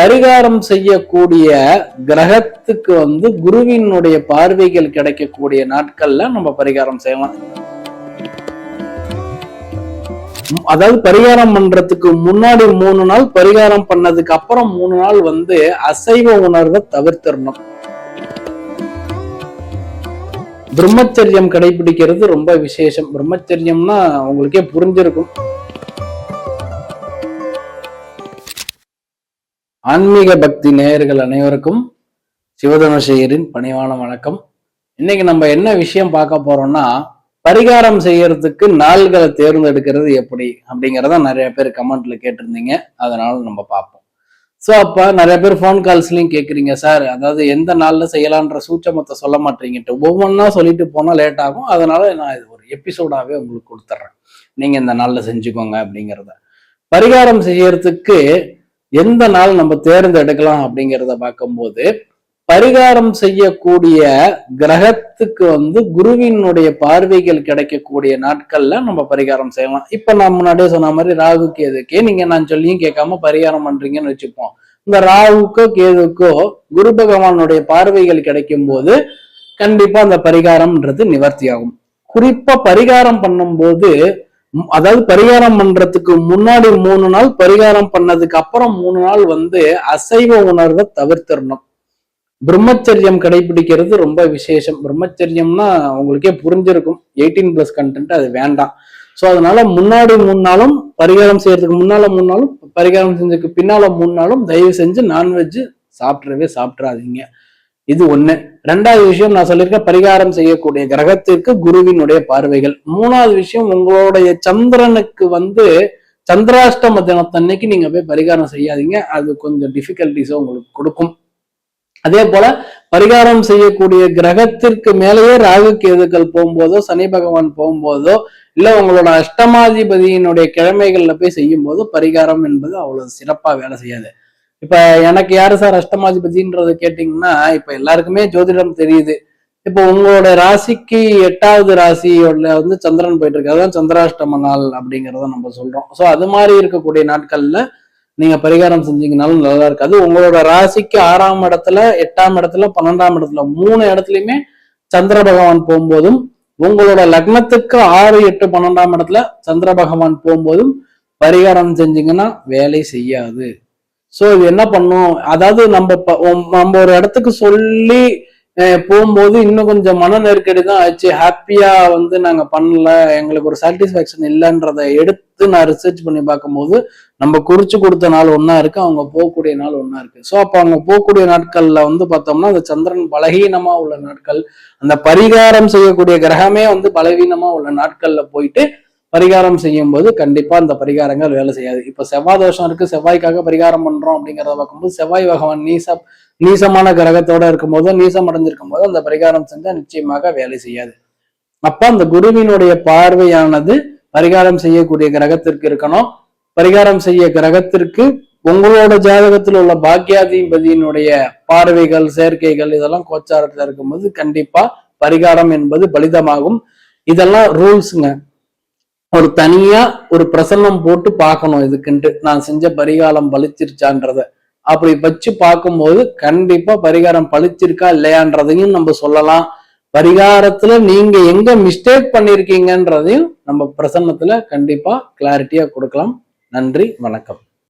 பரிகாரம் செய்யக்கூடிய கிரகத்துக்கு குருவினுடைய பார்வைகள் கிடைக்கக்கூடிய நாட்கள்ல நம்ம பரிகாரம் செய்யலாம். அதாவது பரிகாரம் பண்றதுக்கு முன்னாடி 3 நாள், பரிகாரம் பண்ணதுக்கு அப்புறம் 3 நாள் அசைவ உணர்வை தவிர்த்திடணும். பிரம்மச்சரியம் கடைபிடிக்கிறது ரொம்ப விசேஷம். பிரம்மச்சரியம்னா உங்களுக்கே புரிஞ்சிருக்கும். ஆன்மீக பக்தி நேயர்கள் அனைவருக்கும் சிவதனுஷேயரின் பணிவான வணக்கம். இன்னைக்கு நம்ம என்ன விஷயம் பார்க்க போறோம்னா, பரிகாரம் செய்யறதுக்கு நாள்களை தேர்ந்தெடுக்கிறது எப்படி அப்படிங்கிறத நிறைய பேர் கமெண்ட்ல கேட்டிருந்தீங்க. அதனால நம்ம பார்ப்போம். ஸோ அப்ப நிறைய பேர் ஃபோன் கால்ஸ்லயும் கேட்குறீங்க, சார் அதாவது எந்த நாள்ல செய்யலான்ற சூட்சமத்தை சொல்ல மாட்டீங்கட்டு. ஒவ்வொன்றா சொல்லிட்டு போனா லேட் ஆகும். அதனால நான் இது ஒரு எபிசோடாவே உங்களுக்கு கொடுத்துட்றேன். நீங்க இந்த நாள்ல செஞ்சுக்கோங்க அப்படிங்கிறத. பரிகாரம் செய்யறதுக்கு எந்த நாள் நம்ம தேர்ந்தெடுக்கலாம் அப்படிங்கிறத பார்க்கும்போது, பரிகாரம் செய்யக்கூடிய கிரகத்துக்கு குருவினுடைய பார்வைகள் கிடைக்கக்கூடிய நாட்கள்ல நம்ம பரிகாரம் செய்யலாம். இப்ப நான் முன்னாடியே சொன்ன மாதிரி ராகு கேதுக்கே நீங்க நான் சொல்லியும் கேட்காம பரிகாரம் பண்றீங்கன்னு வச்சுப்போம். இந்த ராகுக்கோ கேதுக்கோ குரு பகவானுடைய பார்வைகள் கிடைக்கும் போது கண்டிப்பா அந்த பரிகாரம்ன்றது நிவர்த்தி ஆகும். குறிப்பா பரிகாரம் பண்ணும்போது, அதாவது பரிகாரம் பண்றதுக்கு முன்னாடி 3 நாள், பரிகாரம் பண்ணதுக்கு அப்புறம் 3 நாள் அசைவ உணர்வை தவிர்த்திடணும். பிரம்மச்சரியம் கடைபிடிக்கிறது ரொம்ப விசேஷம். பிரம்மச்சரியம்னா உங்களுக்கே புரிஞ்சிருக்கும். 18+ கண்டென்ட் அது வேண்டாம். ஸோ அதனால முன்னாடி 3 நாளும், பரிகாரம் செய்யறதுக்கு முன்னால 3 நாளும், பரிகாரம் செஞ்சதுக்கு பின்னால 3 நாளும் தயவு செஞ்சு நான்வெஜ் சாப்பிட்றாதீங்க. இது ஒண்ணு. 2வது விஷயம் நான் சொல்லியிருக்கேன், பரிகாரம் செய்யக்கூடிய கிரகத்திற்கு குருவினுடைய பார்வைகள். 3வது விஷயம், உங்களுடைய சந்திரனுக்கு சந்திராஷ்டம தினத்தன்னைக்கு நீங்க போய் பரிகாரம் செய்யாதீங்க. அது கொஞ்சம் டிஃபிகல்டிஸை உங்களுக்கு கொடுக்கும். அதே போல பரிகாரம் செய்யக்கூடிய கிரகத்திற்கு மேலேயே ராகு கேதுக்கள் போகும்போதோ, சனி பகவான் போகும்போதோ, இல்ல உங்களோட அஷ்டமாதிபதியினுடைய கிழமைகள்ல போய் செய்யும் போது பரிகாரம் என்பது அவ்வளவு சிறப்பா வேலை செய்யாது. இப்ப எனக்கு யாரு சார் அஷ்டமாதிபதின்றத கேட்டீங்கன்னா, இப்ப எல்லாருக்குமே ஜோதிடம் தெரியுது. இப்ப உங்களோட ராசிக்கு 8வது ராசியோட சந்திரன் போயிட்டு இருக்கு. அதுதான் சந்திராஷ்டம நாள் அப்படிங்கிறத நம்ம சொல்றோம். ஸோ அது மாதிரி இருக்கக்கூடிய நாட்கள்ல நீங்க பரிகாரம் செஞ்சீங்கனாலும் நல்லா இருக்காது. உங்களோட ராசிக்கு 6ஆம் இடத்துல, 8ஆம் இடத்துல, 12ஆம் இடத்துல 3 இடத்துலயுமே சந்திர பகவான் போகும்போதும், உங்களோட லக்னத்துக்கு 6, 8, 12ஆம் இடத்துல சந்திர பகவான் போகும்போதும் பரிகாரம் செஞ்சீங்கன்னா வேலை செய்யாது. சோ இது என்ன பண்ணும், அதாவது நம்ம ஒரு இடத்துக்கு சொல்லி போகும்போது இன்னும் கொஞ்சம் மன நெருக்கடி தான் ஆச்சு. ஹாப்பியா நாங்க பண்ணல, எங்களுக்கு ஒரு சாட்டிஸ்பாக்சன் இல்லைன்றதை எடுத்து நான் ரிசர்ச் பண்ணி பார்க்கும்போது நம்ம குறிச்சு கொடுத்த நாள் ஒன்னா இருக்கு, அவங்க போகக்கூடிய நாள் ஒன்னா இருக்கு. ஸோ அப்போ அவங்க போகக்கூடிய நாட்கள்ல பார்த்தோம்னா அந்த சந்திரன் பலகீனமா உள்ள நாட்கள், அந்த பரிகாரம் செய்யக்கூடிய கிரகமே பலவீனமா உள்ள நாட்கள்ல போயிட்டு பரிகாரம் செய்யும் போது கண்டிப்பா அந்த பரிகாரங்கள் வேலை செய்யாது. இப்ப செவ்வாய் தோஷம் இருக்கு, செவ்வாய்க்காக பரிகாரம் பண்றோம் அப்படிங்கிறத பார்க்கும்போது, செவ்வாய் பகவான் நீசமான கிரகத்தோட இருக்கும் போதோ, நீசம் அடைஞ்சிருக்கும் போது அந்த பரிகாரம் செஞ்சா நிச்சயமாக வேலை செய்யாது. அப்ப அந்த குருவினுடைய பார்வையானது பரிகாரம் செய்யக்கூடிய கிரகத்திற்கு இருக்கணும். பரிகாரம் செய்ய கிரகத்திற்கு உங்களோட ஜாதகத்தில் உள்ள பாக்கியாதிபதியினுடைய பார்வைகள், சேர்க்கைகள் இதெல்லாம் கோச்சாரத்துல இருக்கும்போது கண்டிப்பா பரிகாரம் என்பது பலிதமாகும். இதெல்லாம் ரூல்ஸுங்க. ஒரு தனியா ஒரு பிரசன்னம் போட்டு பார்க்கணும். இதுக்குன்ட்டு நான் செஞ்ச பரிகாரம் பலிச்சிருச்சான்றத அப்படி வச்சு பார்க்கும்போது கண்டிப்பா பரிகாரம் பலிச்சிருக்கா இல்லையான்றதையும் நம்ம சொல்லலாம். பரிகாரத்துல நீங்க எங்க மிஸ்டேக் பண்ணிருக்கீங்கன்றதையும் நம்ம பிரசன்னத்துல கண்டிப்பா கிளாரிட்டியா கொடுக்கலாம். நன்றி, வணக்கம்.